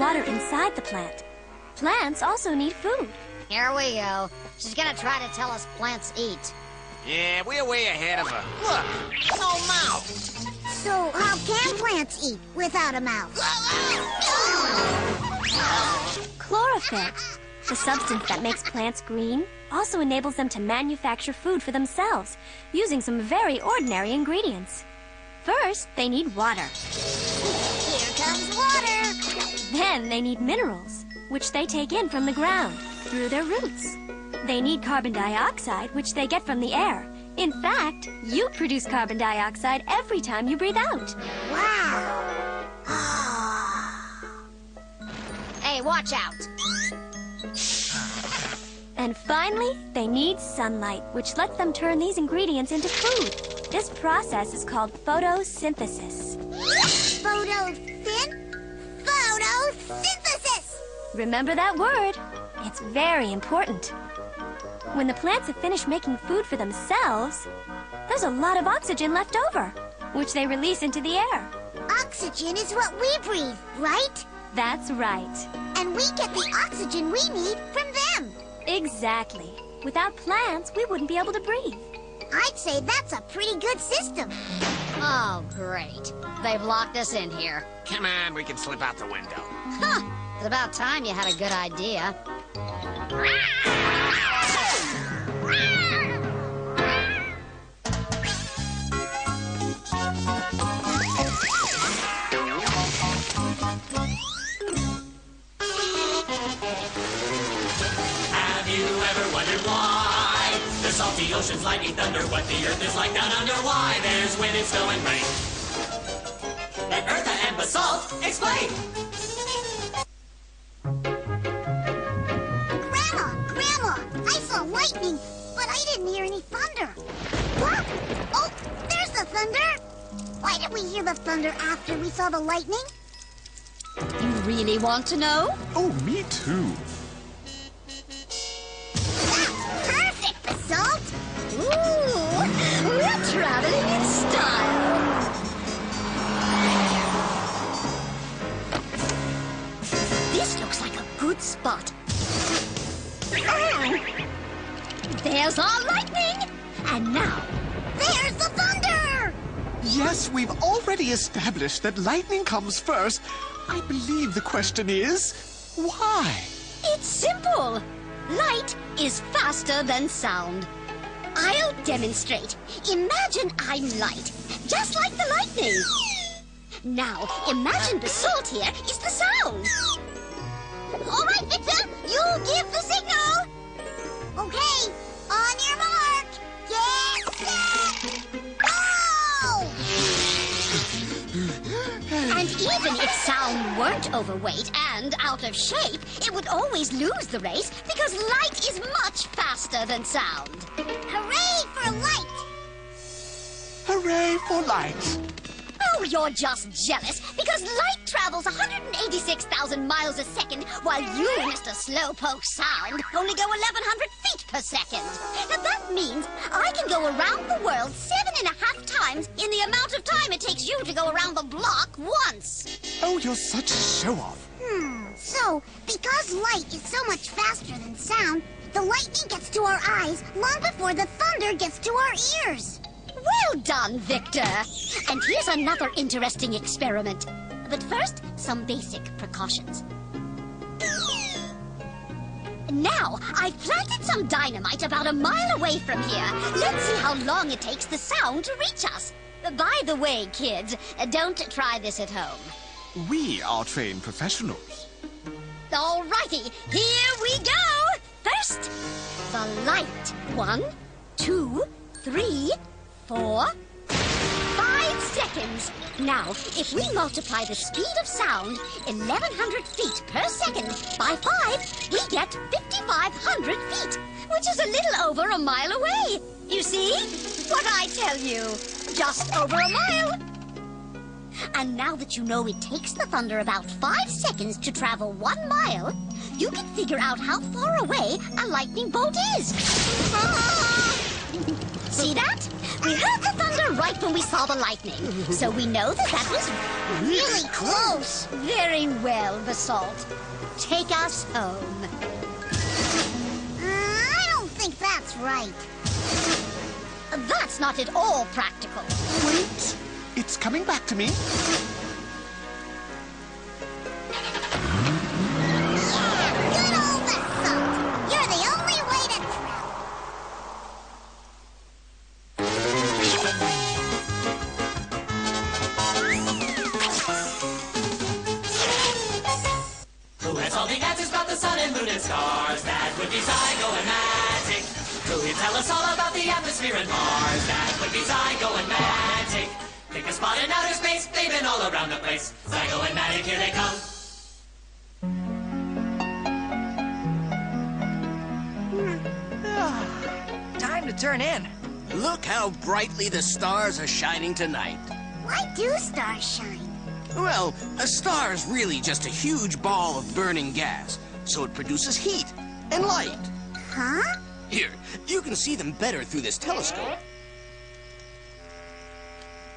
water inside the plant. Plants also need food. Here we go. She's gonna try to tell us plants eat. Yeah, we're way ahead of her. Look, no mouth. So how can plants eat without a mouth? Chlorophyll, the substance that makes plants green, also enables them to manufacture food for themselves, using some very ordinary ingredients. First, they need water. Here comes water. Then they need minerals, which they take in from the ground, through their roots. They need carbon dioxide, which they get from the air. In fact, you produce carbon dioxide every time you breathe out. Wow. Hey, watch out. And finally, they need sunlight, which lets them turn these ingredients into food. This process is called photosynthesis. Photosynthesis! Remember that word. It's very important. When the plants have finished making food for themselves, there's a lot of oxygen left over, which they release into the air. Oxygen is what we breathe, right? That's right. And we get the oxygen we need from them. Exactly. Without plants, we wouldn't be able to breathe. I'd say that's a pretty good system. Oh, great. They've locked us in here. Come on, we can slip out the window. Huh. It's about time you had a good idea. Have you ever wondered why the salty oceans, lightning, thunder, what the earth is like down under? Why there's wind and snow and rain? Let Eartha and Basalt explain. Grandma, I saw lightning, but I didn't hear any thunder. What? Oh, there's the thunder. Why did we hear the thunder after we saw the lightning? You really want to know? Oh, me too. Perfect, Basalt. Ooh, we're traveling in style. This looks like a good spot. There's our lightning! And now, There's the thunder! Yes, we've already established that lightning comes first. I believe the question is, why? it's simple. Light is faster than sound. I'll demonstrate. Imagine I'm light, just like the lightning. Now, imagine the salt here is the sound. All right, Victor, you give the signal. Okay, on your mark. Get set, go! And even if sound weren't overweight and out of shape, it would always lose the race because light is much faster than sound. Hooray for light! Hooray for light! Oh, you're just jealous because light travels 186,000 miles a second while you, Mr. Slowpoke Sound, only go 1,100 feet per second. Now that means I can go around the world 7.5 times in the amount of time it takes you to go around the block once. Oh, you're such a show-off. So, because light is so much faster than sound, the lightning gets to our eyes long before the thunder gets to our ears. Well done, Victor. And here's another interesting experiment. But first, some basic precautions. Now, I've planted some dynamite about a mile away from here. Let's see how long it takes the sound to reach us. By the way, kids, don't try this at home. We are trained professionals. Alrighty, here we go! First, the light. 1, 2, 3, 4, 5 seconds. Now, if we multiply the speed of sound, 1,100 feet per second, by 5, we get 5,500 feet, which is a little over a mile away. You see? What I tell you, just over a mile. And now that you know it takes the thunder about 5 seconds to travel 1 mile, you can figure out how far away a lightning bolt is. See that? We heard the thunder right when we saw the lightning. So we know that was really close. Very well, Basalt. Take us home. I don't think that's right. That's not at all practical. Wait. It's coming back to me. Good old Basalt. You're the only way to travel. Who has all the answers about the sun and moon and stars? That would be Zygo and Magic. Who can tell us all about the atmosphere and Mars? That would be Zygo and Magic. Pick a spot in outer space, they've been all around the place. Zygo and Magic, here they come. Time to turn in. Look how brightly the stars are shining tonight. Why do stars shine? Well, a star is really just a huge ball of burning gas, so it produces heat and light. Huh? Here, you can see them better through this telescope.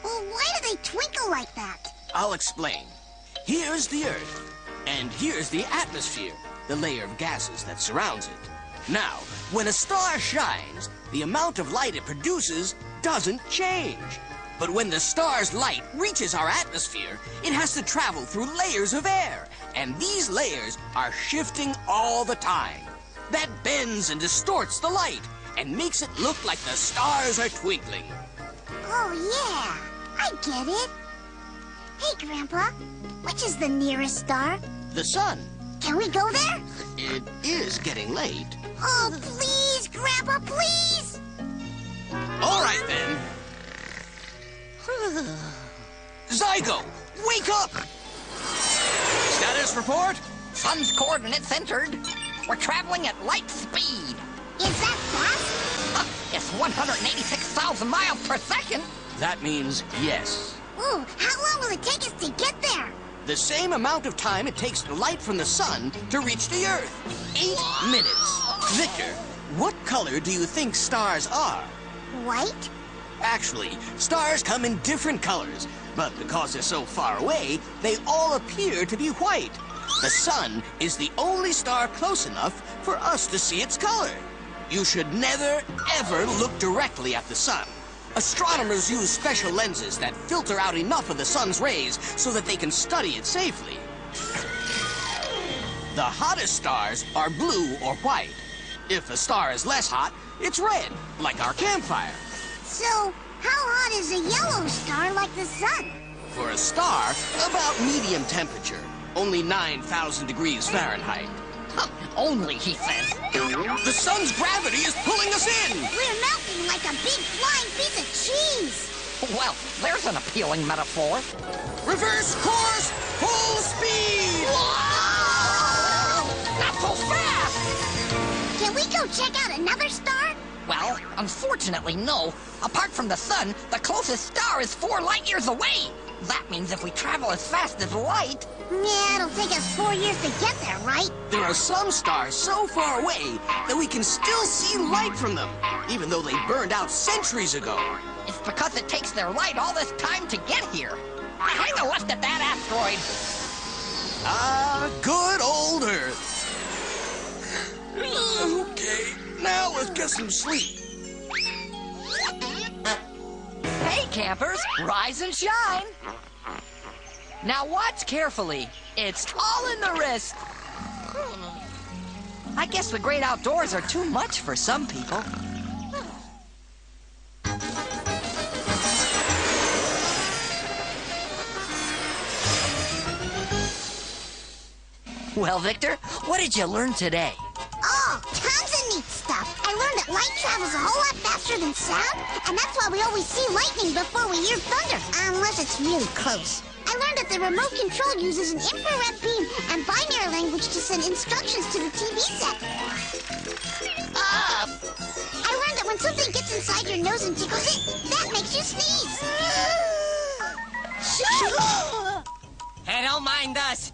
Well, why do they twinkle like that? I'll explain. Here's the Earth, and here's the atmosphere, the layer of gases that surrounds it. Now, when a star shines, the amount of light it produces doesn't change. But when the star's light reaches our atmosphere, it has to travel through layers of air, and these layers are shifting all the time. That bends and distorts the light and makes it look like the stars are twinkling. Oh, yeah. I get it. Hey, Grandpa. Which is the nearest star? The sun. Can we go there? It is getting late. Oh, please, Grandpa, please! All right, then. Zygo, wake up! Status report? Sun's coordinates entered. We're traveling at light speed. Is that fast? It's 186,000 miles per second. That means yes. Ooh, how long will it take us to get there? The same amount of time it takes the light from the sun to reach the Earth. 8 minutes. Victor, what color do you think stars are? White? Actually, stars come in different colors, but because they're so far away, they all appear to be white. The sun is the only star close enough for us to see its color. You should never, ever look directly at the sun. Astronomers use special lenses that filter out enough of the sun's rays so that they can study it safely. The hottest stars are blue or white. If a star is less hot, it's red, like our campfire. So, how hot is a yellow star like the sun? For a star, about medium temperature, only 9,000 degrees Fahrenheit. Only, he says. The sun's gravity is pulling us in! We're melting like a big flying piece of cheese. Well, there's an appealing metaphor. Reverse course, full speed! Not so fast! Can we go check out another star? Well, unfortunately, no. Apart from the sun, the closest star is 4 light years away. That means if we travel as fast as light... Yeah, it'll take us 4 years to get there, right? There are some stars so far away that we can still see light from them, even though they burned out centuries ago. It's because it takes their light all this time to get here. Hang a left at that asteroid. Ah, good old Earth. Okay, now let's get some sleep. Hey, campers, rise and shine. Now watch carefully. It's all in the wrist. I guess the great outdoors are too much for some people. Well, Victor, what did you learn today? Oh, tons of neat stuff. I learned that light travels a whole lot faster than sound, and that's why we always see lightning before we hear thunder, unless it's really close. I learned that the remote control uses an infrared beam and binary language to send instructions to the TV set. I learned that when something gets inside your nose and tickles it, that makes you sneeze. Hey, don't mind us.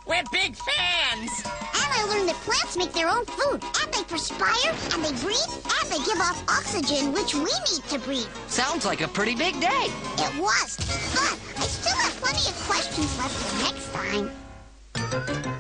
We're big fans! And I learned that plants make their own food, and they perspire, and they breathe, and they give off oxygen, which we need to breathe. Sounds like a pretty big day. It was, but I still have plenty of questions left for next time.